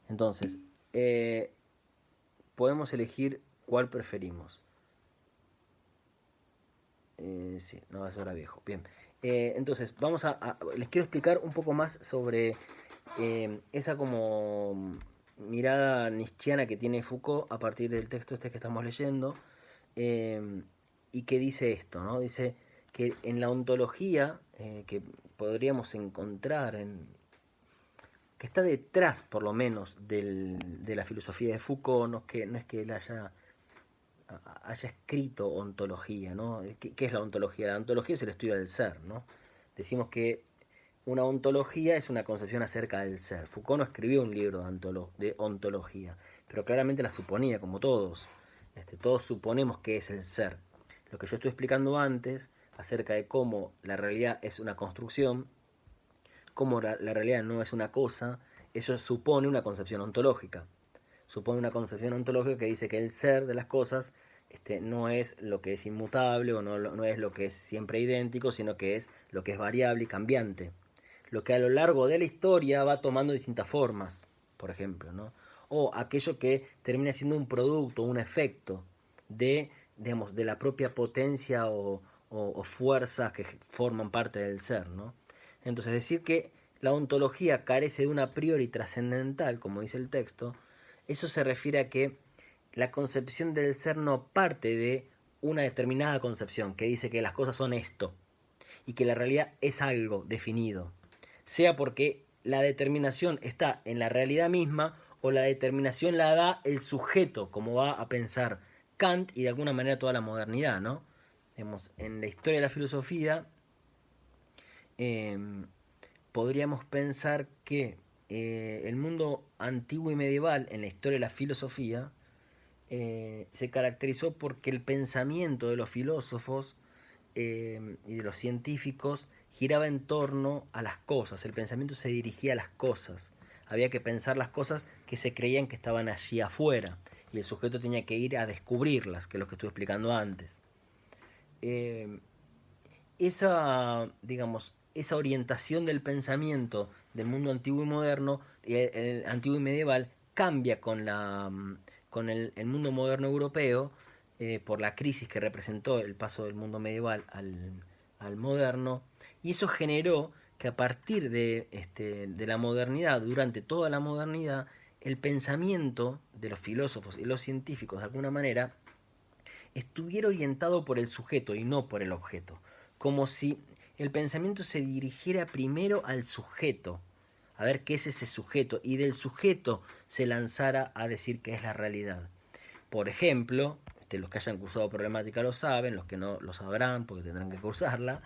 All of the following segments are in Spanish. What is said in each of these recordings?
Entonces, podemos elegir cuál preferimos. Sí, no, eso era viejo. Bien. Entonces, les quiero explicar un poco más sobre esa como mirada nietzscheana que tiene Foucault a partir del texto este que estamos leyendo. eh, y que dice esto, ¿no? Dice que en la ontología que podríamos encontrar que está detrás, por lo menos, de la filosofía de Foucault, no es que él haya escrito ontología, ¿no? ¿Qué es la ontología? La ontología es el estudio del ser, ¿no? Decimos que una ontología es una concepción acerca del ser. Foucault no escribió un libro de ontología, pero claramente la suponía, como todos. Todos suponemos que es el ser. Lo que yo estoy explicando antes, acerca de cómo la realidad es una construcción, cómo la realidad no es una cosa, eso supone una concepción ontológica. Supone una concepción ontológica que dice que el ser de las cosas no es lo que es inmutable o no es lo que es siempre idéntico, sino que es lo que es variable y cambiante. Lo que a lo largo de la historia va tomando distintas formas, por ejemplo, ¿no? O aquello que termina siendo un producto, un efecto de, digamos, de la propia potencia o fuerzas que forman parte del ser, ¿no? Entonces, decir que la ontología carece de una a priori trascendental, como dice el texto, eso se refiere a que la concepción del ser no parte de una determinada concepción que dice que las cosas son esto y que la realidad es algo definido, sea porque la determinación está en la realidad misma o la determinación la da el sujeto, como va a pensar Kant y de alguna manera toda la modernidad, ¿no? En la historia de la filosofía eh, podríamos pensar que el mundo antiguo y medieval en la historia de la filosofía se caracterizó porque el pensamiento de los filósofos y de los científicos giraba en torno a las cosas, el pensamiento se dirigía a las cosas, había que pensar las cosas que se creían que estaban allí afuera y el sujeto tenía que ir a descubrirlas, que es lo que estuve explicando antes. Eh, esa orientación del pensamiento del mundo antiguo y moderno, el antiguo y medieval, cambia con el mundo moderno europeo por la crisis que representó el paso del mundo medieval al moderno, y eso generó que a partir de la modernidad, durante toda la modernidad, el pensamiento de los filósofos y los científicos, de alguna manera, estuviera orientado por el sujeto y no por el objeto, como si el pensamiento se dirigiera primero al sujeto, a ver qué es ese sujeto, y del sujeto se lanzara a decir qué es la realidad. Por ejemplo, los que hayan cursado problemática lo saben, los que no lo sabrán porque tendrán que cursarla.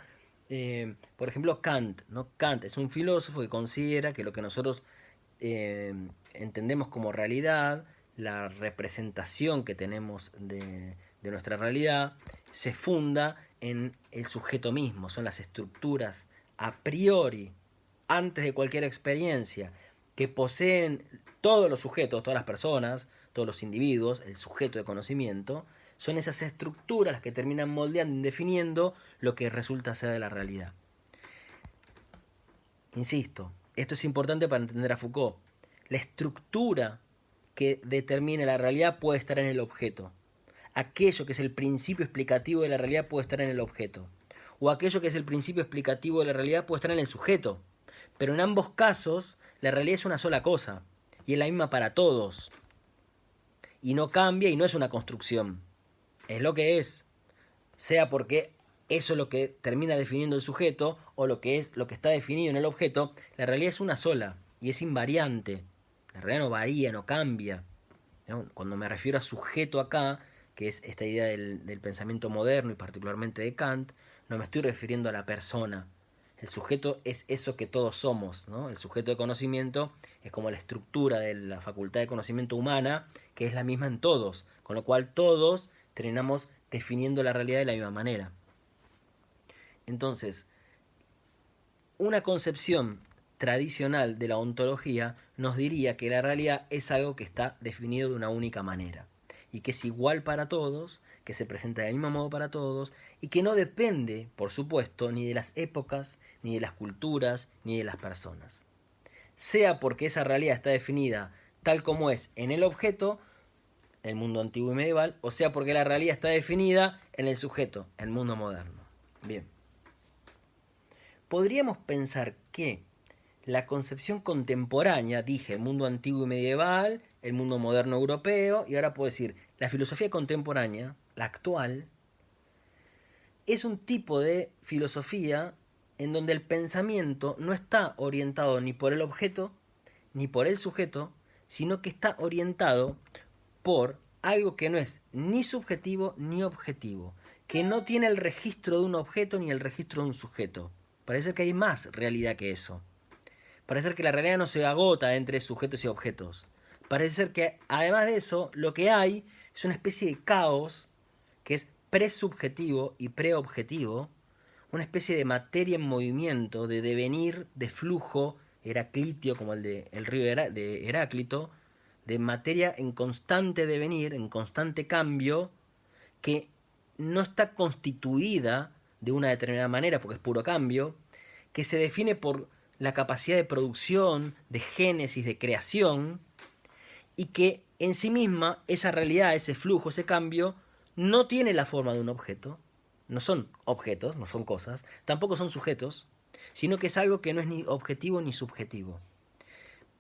Por ejemplo, Kant, ¿no? Kant es un filósofo que considera que lo que nosotros eh, entendemos como realidad, la representación que tenemos de nuestra realidad, se funda en el sujeto mismo, son las estructuras a priori, antes de cualquier experiencia, que poseen todos los sujetos, todas las personas, todos los individuos, el sujeto de conocimiento, son esas estructuras las que terminan moldeando y definiendo lo que resulta ser de la realidad. Insisto, esto es importante para entender a Foucault. La estructura que determina la realidad puede estar en el objeto. Aquello que es el principio explicativo de la realidad puede estar en el objeto. O aquello que es el principio explicativo de la realidad puede estar en el sujeto. Pero en ambos casos, la realidad es una sola cosa. Y es la misma para todos. Y no cambia y no es una construcción. Es lo que es. Sea porque eso es lo que termina definiendo el sujeto o lo que es lo que está definido en el objeto, la realidad es una sola y es invariante. La realidad no varía, no cambia. ¿No? Cuando me refiero a sujeto acá, que es esta idea del pensamiento moderno y particularmente de Kant, no me estoy refiriendo a la persona. El sujeto es eso que todos somos, ¿no? El sujeto de conocimiento es como la estructura de la facultad de conocimiento humana, que es la misma en todos, con lo cual todos terminamos definiendo la realidad de la misma manera. Entonces, una concepción tradicional de la ontología nos diría que la realidad es algo que está definido de una única manera y que es igual para todos, que se presenta del mismo modo para todos y que no depende, por supuesto, ni de las épocas, ni de las culturas, ni de las personas. Sea porque esa realidad está definida tal como es en el objeto, el mundo antiguo y medieval, o sea porque la realidad está definida en el sujeto, el mundo moderno. Bien. Podríamos pensar que la concepción contemporánea, dije, el mundo antiguo y medieval, el mundo moderno europeo, y ahora puedo decir, la filosofía contemporánea, la actual, es un tipo de filosofía en donde el pensamiento no está orientado ni por el objeto ni por el sujeto, sino que está orientado por algo que no es ni subjetivo ni objetivo, que no tiene el registro de un objeto ni el registro de un sujeto. Parece que hay más realidad que eso. Parece ser que la realidad no se agota entre sujetos y objetos. Parece ser que, además de eso, lo que hay es una especie de caos que es presubjetivo y preobjetivo, una especie de materia en movimiento, de devenir, de flujo heraclitio, como el de el río de Heráclito, de materia en constante devenir, en constante cambio, que no está constituida de una determinada manera, porque es puro cambio, que se define por la capacidad de producción, de génesis, de creación, y que en sí misma esa realidad, ese flujo, ese cambio, no tiene la forma de un objeto, no son objetos, no son cosas, tampoco son sujetos, sino que es algo que no es ni objetivo ni subjetivo.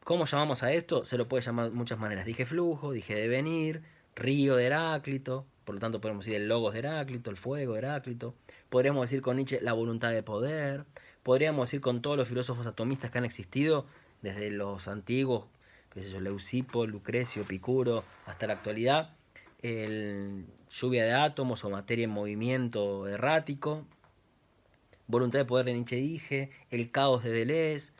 ¿Cómo llamamos a esto? Se lo puede llamar de muchas maneras. Dije flujo, dije devenir, río de Heráclito, por lo tanto podemos decir el logos de Heráclito, el fuego de Heráclito. Podríamos decir con Nietzsche la voluntad de poder. Podríamos decir con todos los filósofos atomistas que han existido, desde los antiguos, qué sé yo, Leucipo, Lucrecio, Epicuro, hasta la actualidad, el lluvia de átomos o materia en movimiento errático. Voluntad de poder de Nietzsche dije, el caos de Deleuze.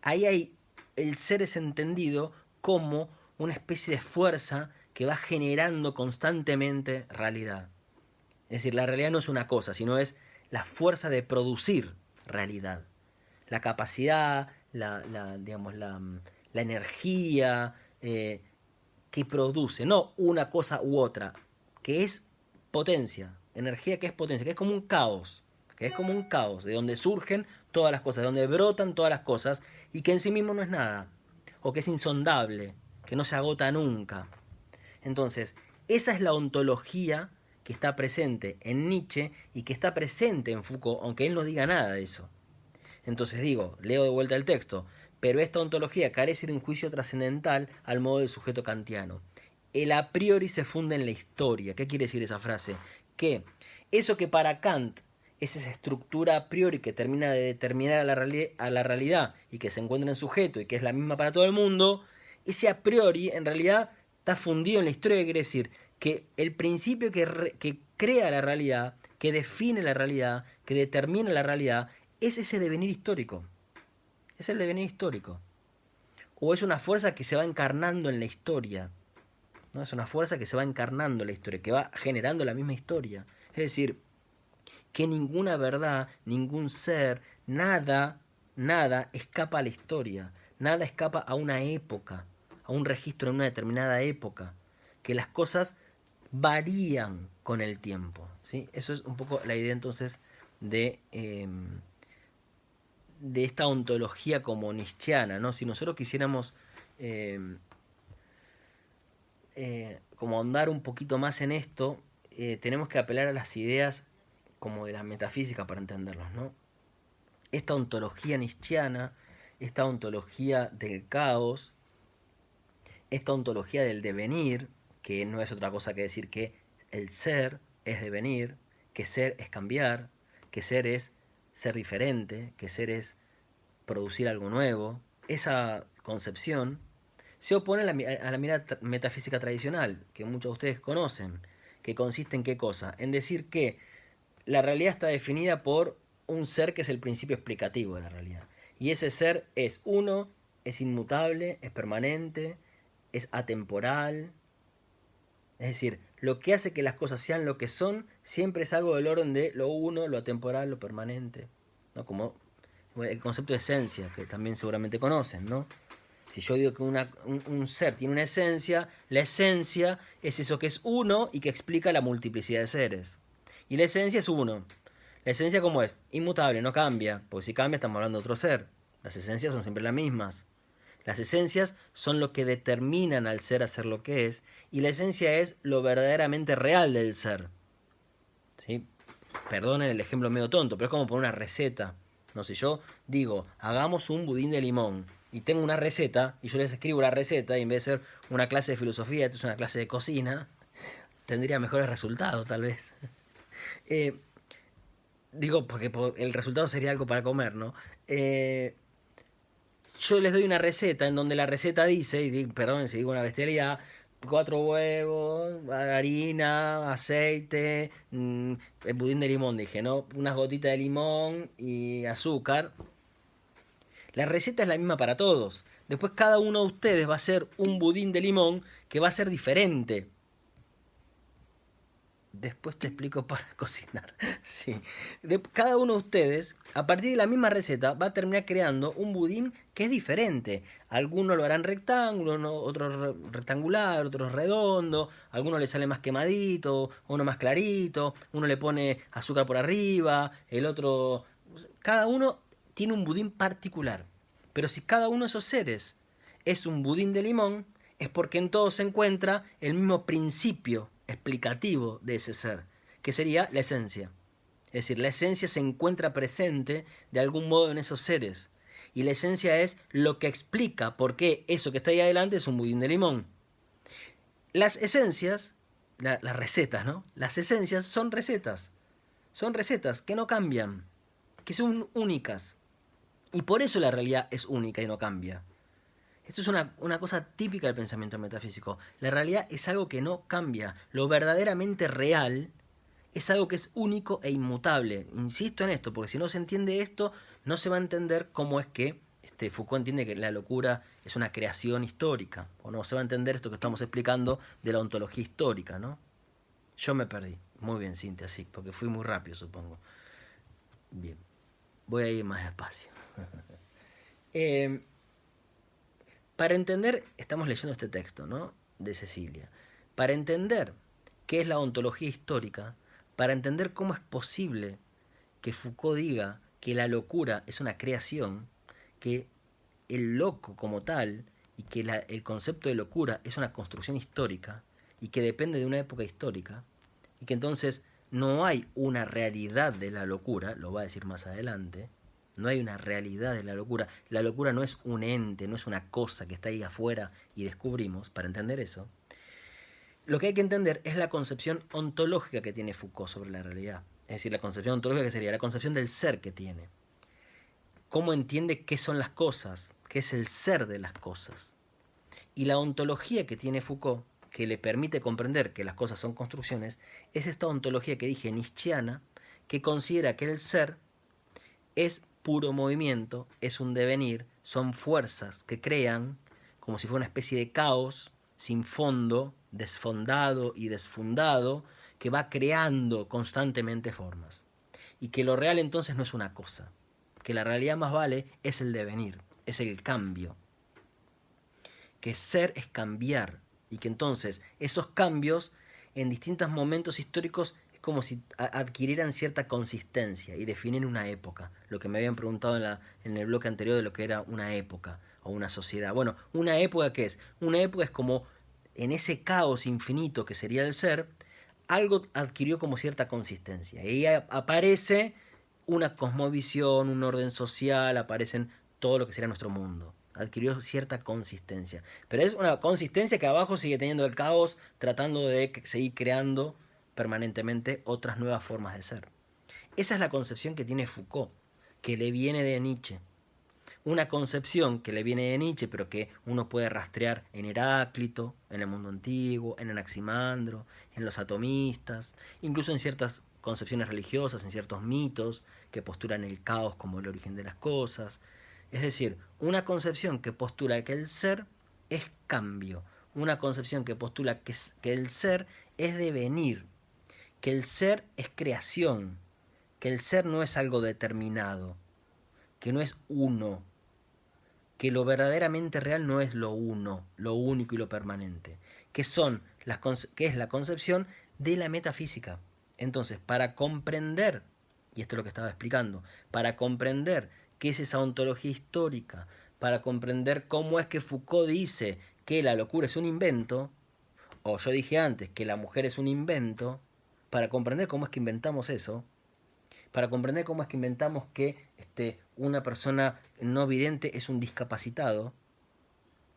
Ahí hay el ser es entendido como una especie de fuerza que va generando constantemente realidad. Es decir, la realidad no es una cosa, sino es la fuerza de producir realidad. La capacidad, digamos, la energía que produce, no una cosa u otra, que es potencia, energía que es potencia, que es como un caos, de donde surgen todas las cosas, de donde brotan todas las cosas, y que en sí mismo no es nada, o que es insondable, que no se agota nunca. Entonces, esa es la ontología que está presente en Nietzsche y que está presente en Foucault, aunque él no diga nada de eso. Entonces digo, leo de vuelta el texto, pero esta ontología carece de un juicio trascendental al modo del sujeto kantiano. El a priori se funda en la historia. ¿Qué quiere decir esa frase? Que eso que para Kant es esa estructura a priori que termina de determinar a la realidad y que se encuentra en sujeto y que es la misma para todo el mundo, ese a priori en realidad está fundido en la historia, que quiere decir que el principio que crea la realidad, que define la realidad, que determina la realidad, es ese devenir histórico. Es el devenir histórico. O es una fuerza que se va encarnando en la historia. ¿No? Es una fuerza que se va encarnando en la historia, que va generando la misma historia. Es decir, que ninguna verdad, ningún ser, nada, nada escapa a la historia. Nada escapa a una época, a un registro en una determinada época. Que las cosas varían con el tiempo. ¿Sí? Eso es un poco la idea entonces de esta ontología como nietzscheana, ¿no? Si nosotros quisiéramos como ahondar un poquito más en esto, tenemos que apelar a las ideas como de la metafísica para entenderlos, ¿no? Esta ontología nietzscheana, esta ontología del caos, esta ontología del devenir, que no es otra cosa que decir que el ser es devenir, que ser es cambiar, que ser es ser diferente, que ser es producir algo nuevo, esa concepción se opone a la mirada metafísica tradicional, que muchos de ustedes conocen, que consiste en qué cosa, en decir que la realidad está definida por un ser que es el principio explicativo de la realidad. Y ese ser es uno, es inmutable, es permanente, es atemporal. Es decir, lo que hace que las cosas sean lo que son siempre es algo del orden de lo uno, lo atemporal, lo permanente. ¿No? Como el concepto de esencia, que también seguramente conocen, ¿no? Si yo digo que un ser tiene una esencia, la esencia es eso que es uno y que explica la multiplicidad de seres. Y la esencia es uno. La esencia, ¿cómo es? Inmutable, no cambia, porque si cambia estamos hablando de otro ser. Las esencias son siempre las mismas. Las esencias son lo que determinan al ser a ser lo que es, y la esencia es lo verdaderamente real del ser. ¿Sí? Perdonen el ejemplo medio tonto, pero es como poner una receta. No sé, yo digo, hagamos un budín de limón. Y tengo una receta, y yo les escribo la receta, y en vez de ser una clase de filosofía, esto es una clase de cocina, tendría mejores resultados, tal vez. Eh, Digo, porque el resultado sería algo para comer, ¿no? Yo les doy una receta en donde la receta dice, y perdón si digo una bestialidad, 4 huevos, harina, aceite, el budín de limón, dije, ¿no? Unas gotitas de limón y azúcar. La receta es la misma para todos. Después cada uno de ustedes va a hacer un budín de limón que va a ser diferente. Después te explico para cocinar. Sí. Cada uno de ustedes, a partir de la misma receta, va a terminar creando un budín que es diferente. Algunos lo harán rectángulo, otros rectangular, otros redondo. Algunos le sale más quemadito, uno más clarito. Uno le pone azúcar por arriba, el otro... Cada uno tiene un budín particular. Pero si cada uno de esos seres es un budín de limón, es porque en todo se encuentra el mismo principio explicativo de ese ser, que sería la esencia. Es decir, la esencia se encuentra presente de algún modo en esos seres. Y la esencia es lo que explica por qué eso que está ahí adelante es un budín de limón. Las esencias, las recetas, ¿no? Las esencias son recetas. Son recetas que no cambian, que son únicas. Y por eso la realidad es única y no cambia. Esto es una cosa típica del pensamiento metafísico. La realidad es algo que no cambia. Lo verdaderamente real es algo que es único e inmutable. Insisto en esto, porque si no se entiende esto, no se va a entender cómo es que Foucault entiende que la locura es una creación histórica. O no se va a entender esto que estamos explicando de la ontología histórica, ¿no? Yo me perdí. Muy bien, Cintia, sí, porque fui muy rápido, supongo. Bien, voy a ir más despacio. eh, Para entender, estamos leyendo este texto, ¿no? De Cecilia. Para entender qué es la ontología histórica, para entender cómo es posible que Foucault diga que la locura es una creación, que el loco como tal, y que el concepto de locura es una construcción histórica, y que depende de una época histórica, y que entonces no hay una realidad de la locura, lo va a decir más adelante, no hay una realidad de la locura. La locura no es un ente, no es una cosa que está ahí afuera y descubrimos. Para entender eso, lo que hay que entender es la concepción ontológica que tiene Foucault sobre la realidad. Es decir, la concepción ontológica que sería la concepción del ser que tiene. Cómo entiende qué son las cosas, qué es el ser de las cosas. Y la ontología que tiene Foucault, que le permite comprender que las cosas son construcciones, es esta ontología que dije nietzscheana, que considera que el ser es puro movimiento, es un devenir, son fuerzas que crean como si fuera una especie de caos sin fondo, desfondado y desfundado, que va creando constantemente formas. Y que lo real entonces no es una cosa, que la realidad más vale es el devenir, es el cambio. Que ser es cambiar y que entonces esos cambios en distintos momentos históricos es como si adquirieran cierta consistencia y definen una época. Lo que me habían preguntado en el bloque anterior de lo que era una época o una sociedad. Bueno, ¿una época qué es? Una época es como en ese caos infinito que sería el ser, algo adquirió como cierta consistencia. Y ahí aparece una cosmovisión, un orden social, aparecen todo lo que sería nuestro mundo. Adquirió cierta consistencia. Pero es una consistencia que abajo sigue teniendo el caos, tratando de seguir creando permanentemente otras nuevas formas de ser. Esa es la concepción que tiene Foucault, que le viene de Nietzsche. Una concepción que le viene de Nietzsche, pero que uno puede rastrear en Heráclito, en el mundo antiguo, en Anaximandro, en los atomistas, incluso en ciertas concepciones religiosas, en ciertos mitos que postulan el caos como el origen de las cosas. Es decir, una concepción que postula que el ser es cambio, una concepción que postula que el ser es devenir, que el ser es creación, que el ser no es algo determinado, que no es uno, que lo verdaderamente real no es lo uno, lo único y lo permanente, que es la concepción de la metafísica. Entonces, para comprender, y esto es lo que estaba explicando, para comprender qué es esa ontología histórica, para comprender cómo es que Foucault dice que la locura es un invento, o yo dije antes que la mujer es un invento, para comprender cómo es que inventamos eso, para comprender cómo es que inventamos que una persona no vidente es un discapacitado,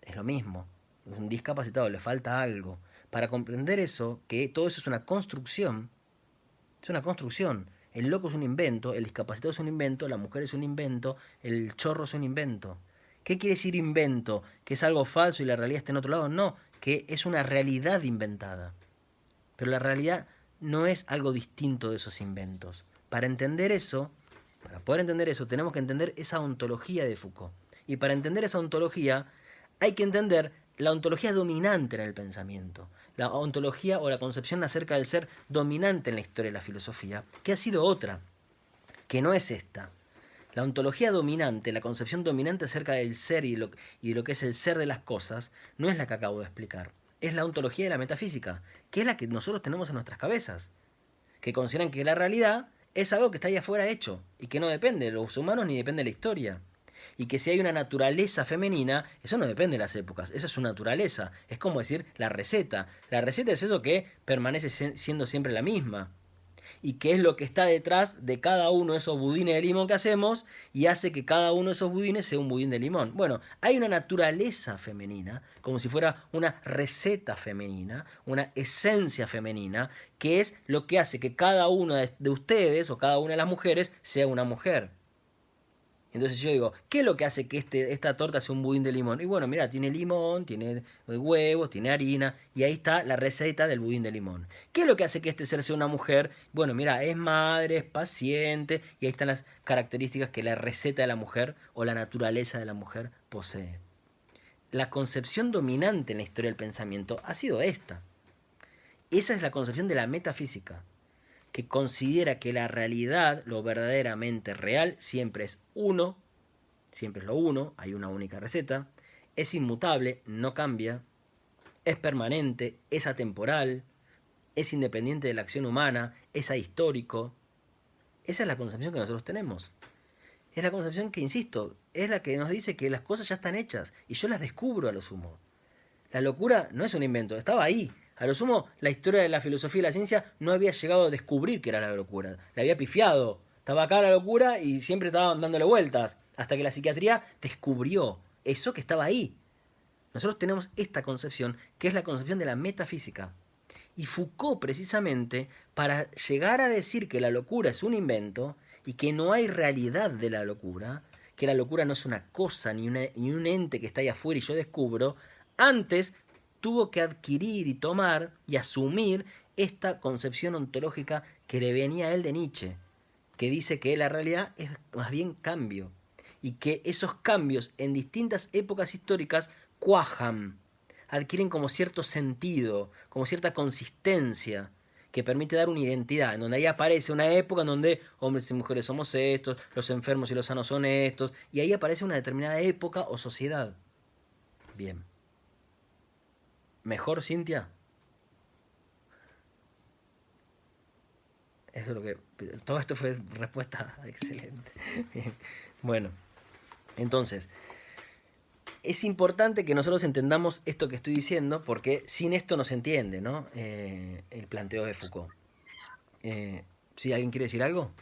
es lo mismo, es un discapacitado, le falta algo. Para comprender eso, que todo eso es una construcción, es una construcción. El loco es un invento, el discapacitado es un invento, la mujer es un invento, el chorro es un invento. ¿Qué quiere decir invento? ¿Que es algo falso y la realidad está en otro lado? No, que es una realidad inventada. Pero la realidad no es algo distinto de esos inventos. Para entender eso, para poder entender eso, tenemos que entender esa ontología de Foucault. Y para entender esa ontología, hay que entender la ontología dominante en el pensamiento. La ontología o la concepción acerca del ser dominante en la historia de la filosofía, que ha sido otra, que no es esta. La ontología dominante, la concepción dominante acerca del ser y de lo que es el ser de las cosas, no es la que acabo de explicar. Es la ontología de la metafísica, que es la que nosotros tenemos en nuestras cabezas, que consideran que la realidad es algo que está ahí afuera hecho y que no depende de los humanos ni depende de la historia. Y que si hay una naturaleza femenina, eso no depende de las épocas, esa es su naturaleza. Es como decir la receta. La receta es eso que permanece siendo siempre la misma. Y qué es lo que está detrás de cada uno de esos budines de limón que hacemos y hace que cada uno de esos budines sea un budín de limón. Bueno, hay una naturaleza femenina, como si fuera una receta femenina, una esencia femenina, que es lo que hace que cada una de ustedes o cada una de las mujeres sea una mujer. Entonces yo digo, ¿qué es lo que hace que esta torta sea un budín de limón? Y bueno, mira, tiene limón, tiene huevos, tiene harina, y ahí está la receta del budín de limón. ¿Qué es lo que hace que este ser sea una mujer? Bueno, mira, es madre, es paciente, y ahí están las características que la receta de la mujer o la naturaleza de la mujer posee. La concepción dominante en la historia del pensamiento ha sido esta. Esa es la concepción de la metafísica, que considera que la realidad, lo verdaderamente real, siempre es uno, siempre es lo uno, hay una única receta, es inmutable, no cambia, es permanente, es atemporal, es independiente de la acción humana, es ahistórico. Esa es la concepción que nosotros tenemos. Es la concepción que, insisto, es la que nos dice que las cosas ya están hechas y yo las descubro a lo sumo. La locura no es un invento, estaba ahí. A lo sumo, la historia de la filosofía y la ciencia no había llegado a descubrir que era la locura. La había pifiado. Estaba acá la locura y siempre estaban dándole vueltas. Hasta que la psiquiatría descubrió eso que estaba ahí. Nosotros tenemos esta concepción, que es la concepción de la metafísica. Y Foucault, precisamente, para llegar a decir que la locura es un invento y que no hay realidad de la locura, que la locura no es una cosa ni un ente que está ahí afuera y yo descubro, antes tuvo que adquirir y tomar y asumir esta concepción ontológica que le venía a él de Nietzsche, que dice que la realidad es más bien cambio y que esos cambios en distintas épocas históricas cuajan, adquieren como cierto sentido, como cierta consistencia que permite dar una identidad, en donde ahí aparece una época en donde hombres y mujeres somos estos, los enfermos y los sanos son estos, y ahí aparece una determinada época o sociedad. Bien. ¿Mejor, Cintia? Eso es lo que... Todo esto fue respuesta excelente. Bien. Bueno, entonces, es importante que nosotros entendamos esto que estoy diciendo, porque sin esto no se entiende, ¿no? El planteo de Foucault. ¿Sí? ¿Alguien quiere decir algo?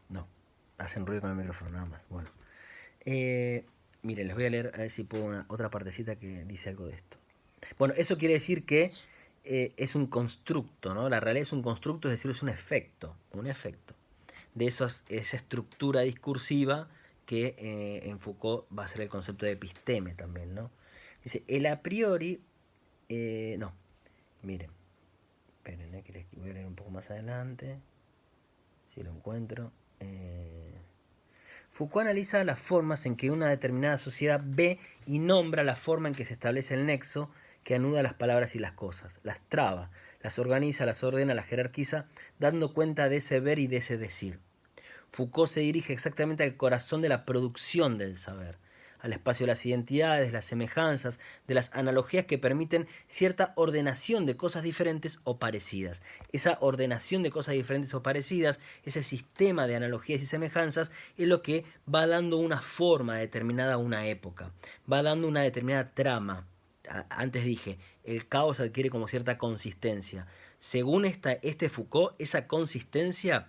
No. Hacen ruido con el micrófono, nada más. Bueno. Miren, les voy a leer a ver si puedo otra partecita que dice algo de esto. Bueno, eso quiere decir que es un constructo, ¿no? La realidad es un constructo, es decir, es un efecto de esa estructura discursiva que en Foucault va a ser el concepto de episteme también, ¿no? Dice, el a priori, no, miren, esperen, que les voy a leer un poco más adelante, si lo encuentro. Foucault analiza las formas en que una determinada sociedad ve y nombra la forma en que se establece el nexo que anuda las palabras y las cosas, las traba, las organiza, las ordena, las jerarquiza, dando cuenta de ese ver y de ese decir. Foucault se dirige exactamente al corazón de la producción del saber, al espacio de las identidades, las semejanzas, de las analogías que permiten cierta ordenación de cosas diferentes o parecidas. Esa ordenación de cosas diferentes o parecidas, ese sistema de analogías y semejanzas, es lo que va dando una forma determinada a una época, va dando una determinada trama. Antes dije, el caos adquiere como cierta consistencia. Según este Foucault, esa consistencia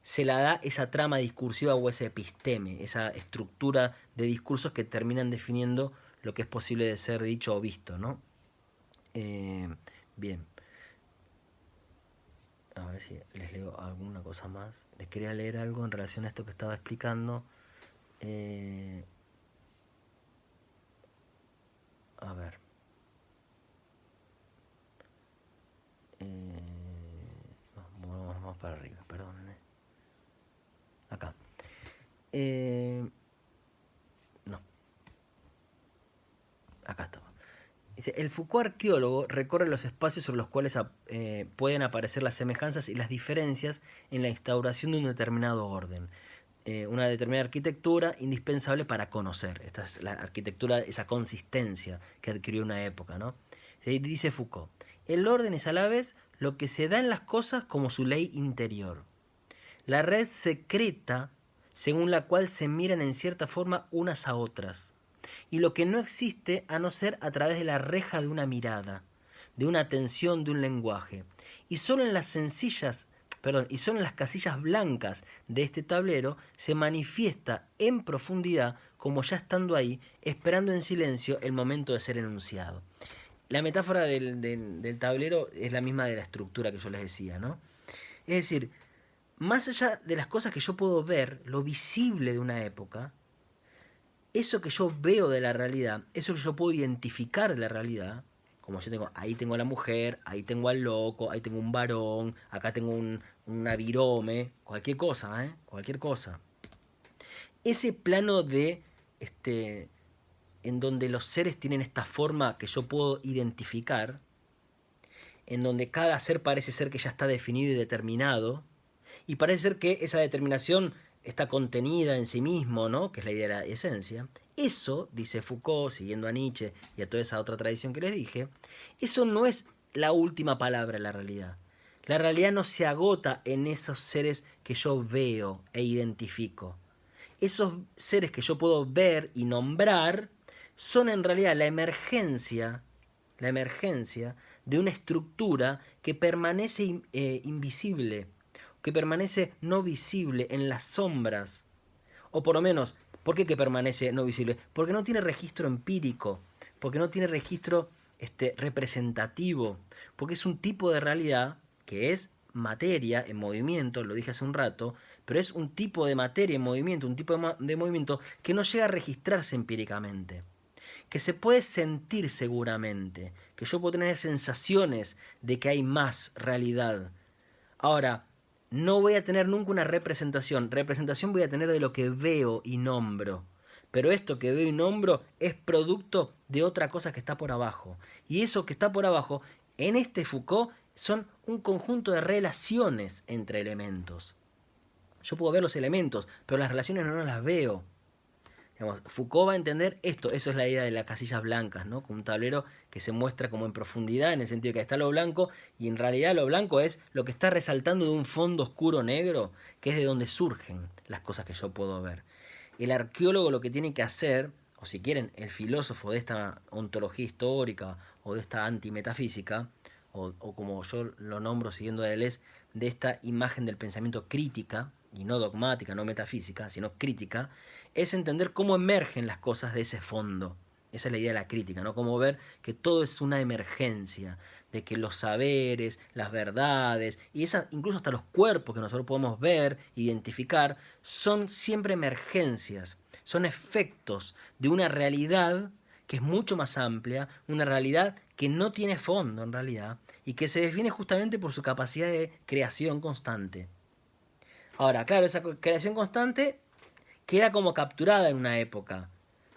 se la da esa trama discursiva o ese episteme, esa estructura de discursos que terminan definiendo lo que es posible de ser dicho o visto, ¿no? Bien. A ver si les leo alguna cosa más. Les quería leer algo en relación a esto que estaba explicando. A ver. Vamos para arriba, perdón. Acá. No. Acá estaba. Dice, el Foucault arqueólogo recorre los espacios sobre los cuales pueden aparecer las semejanzas y las diferencias en la instauración de un determinado orden. Una determinada arquitectura indispensable para conocer. Esta es la arquitectura, esa consistencia que adquirió una época, ¿no? Dice Foucault, el orden es a la vez lo que se da en las cosas como su ley interior. La red secreta según la cual se miran en cierta forma unas a otras. Y lo que no existe a no ser a través de la reja de una mirada, de una atención, de un lenguaje. Y solo en las y solo en las casillas blancas de este tablero se manifiesta en profundidad como ya estando ahí, esperando en silencio el momento de ser enunciado. La metáfora del tablero es la misma de la estructura que yo les decía, ¿no? Es decir, más allá de las cosas que yo puedo ver, lo visible de una época, eso que yo veo de la realidad, eso que yo puedo identificar de la realidad, como yo tengo, ahí tengo a la mujer, ahí tengo al loco, ahí tengo un varón, acá tengo una virome, cualquier cosa, cualquier cosa. Ese plano de, en donde los seres tienen esta forma que yo puedo identificar, en donde cada ser parece ser que ya está definido y determinado, y parece ser que esa determinación está contenida en sí mismo, ¿no? Que es la idea de la esencia. Eso, dice Foucault, siguiendo a Nietzsche y a toda esa otra tradición que les dije, eso no es la última palabra en la realidad. La realidad no se agota en esos seres que yo veo e identifico. Esos seres que yo puedo ver y nombrar son en realidad la emergencia de una estructura que permanece invisible, que permanece no visible en las sombras. O por lo menos, ¿por qué que permanece no visible? Porque no tiene registro empírico, porque no tiene registro representativo, porque es un tipo de realidad que es materia en movimiento, lo dije hace un rato, pero es un tipo de materia en movimiento, un tipo de movimiento que no llega a registrarse empíricamente, que se puede sentir seguramente, que yo puedo tener sensaciones de que hay más realidad. Ahora, no voy a tener nunca una representación. Representación voy a tener de lo que veo y nombro. Pero esto que veo y nombro es producto de otra cosa que está por abajo. Y eso que está por abajo, en este Foucault, son un conjunto de relaciones entre elementos. Yo puedo ver los elementos, pero las relaciones no las veo. Digamos, Foucault va a entender esto, eso es la idea de las casillas blancas, ¿no? Como un tablero que se muestra como en profundidad, en el sentido de que está lo blanco, y en realidad lo blanco es lo que está resaltando de un fondo oscuro negro, que es de donde surgen las cosas que yo puedo ver. El arqueólogo lo que tiene que hacer, o si quieren, el filósofo de esta ontología histórica, o de esta antimetafísica, o como yo lo nombro siguiendo a Deleuze, de esta imagen del pensamiento crítica, y no dogmática, no metafísica, sino crítica, es entender cómo emergen las cosas de ese fondo. Esa es la idea de la crítica, ¿no? Como ver que todo es una emergencia, de que los saberes, las verdades, y incluso hasta los cuerpos que nosotros podemos ver, identificar, son siempre emergencias, son efectos de una realidad que es mucho más amplia, una realidad que no tiene fondo en realidad, y que se define justamente por su capacidad de creación constante. Ahora, claro, esa creación constante queda como capturada en una época,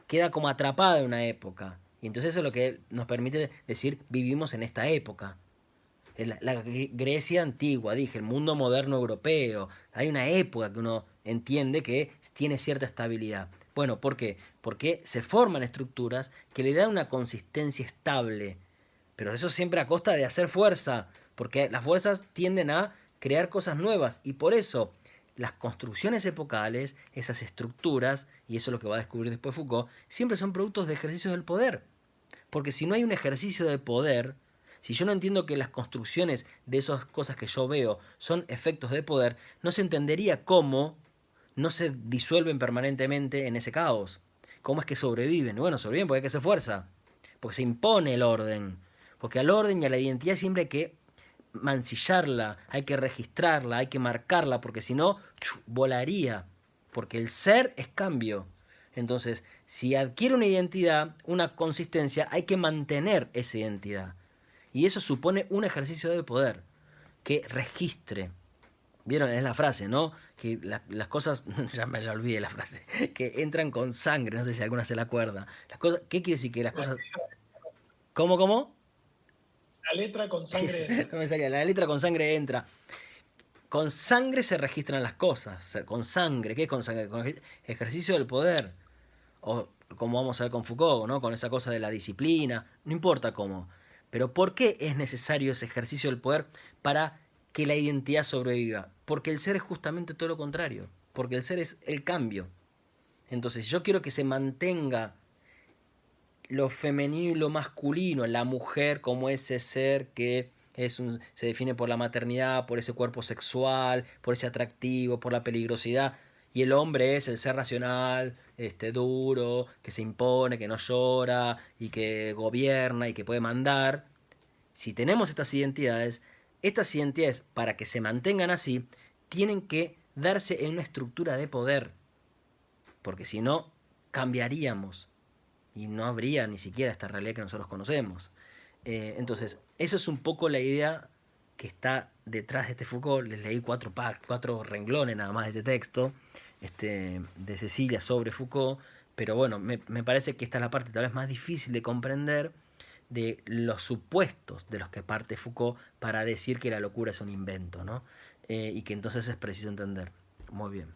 queda como atrapada en una época. Y entonces eso es lo que nos permite decir vivimos en esta época. La Grecia antigua, dije, el mundo moderno europeo. Hay una época que uno entiende que tiene cierta estabilidad. Bueno, ¿por qué? Porque se forman estructuras que le dan una consistencia estable, pero eso siempre a costa de hacer fuerza, porque las fuerzas tienden a crear cosas nuevas y por eso las construcciones epocales, esas estructuras, y eso es lo que va a descubrir después Foucault, siempre son productos de ejercicios del poder. Porque si no hay un ejercicio de poder, si yo no entiendo que las construcciones de esas cosas que yo veo son efectos de poder, no se entendería cómo no se disuelven permanentemente en ese caos. ¿Cómo es que sobreviven? Bueno, sobreviven porque hay que hacer fuerza, porque se impone el orden, porque al orden y a la identidad siempre hay que mancillarla, hay que registrarla, hay que marcarla, porque si no, volaría, porque el ser es cambio. Entonces, si adquiere una identidad, una consistencia, hay que mantener esa identidad. Y eso supone un ejercicio de poder que registre. ¿Vieron? Es la frase, ¿no? Que las cosas, ya me la olvidé la frase, que entran con sangre, no sé si alguna se la acuerda. Las cosas, ¿qué quiere decir que las La, cosas... ¿Cómo, cómo? la letra con sangre entra. No me salía, la letra con sangre entra. Con sangre se registran las cosas, con sangre, ¿qué es con sangre? Con ejercicio del poder. O como vamos a ver con Foucault, ¿no? Con esa cosa de la disciplina, no importa cómo. Pero ¿por qué es necesario ese ejercicio del poder para que la identidad sobreviva? Porque el ser es justamente todo lo contrario. Porque el ser es el cambio. Entonces, si yo quiero que se mantenga lo femenino y lo masculino, la mujer como ese ser que se define por la maternidad, por ese cuerpo sexual, por ese atractivo, por la peligrosidad, y el hombre es el ser racional, duro, que se impone, que no llora y que gobierna y que puede mandar. Si tenemos estas identidades para que se mantengan así, tienen que darse en una estructura de poder, porque si no, cambiaríamos y no habría ni siquiera esta realidad que nosotros conocemos. Entonces, eso es un poco la idea que está detrás de este Foucault. Les leí cuatro renglones nada más de este texto de Cecilia sobre Foucault, pero bueno, me parece que esta es la parte tal vez más difícil de comprender de los supuestos de los que parte Foucault para decir que la locura es un invento, ¿no? Y que entonces es preciso entender. Muy bien.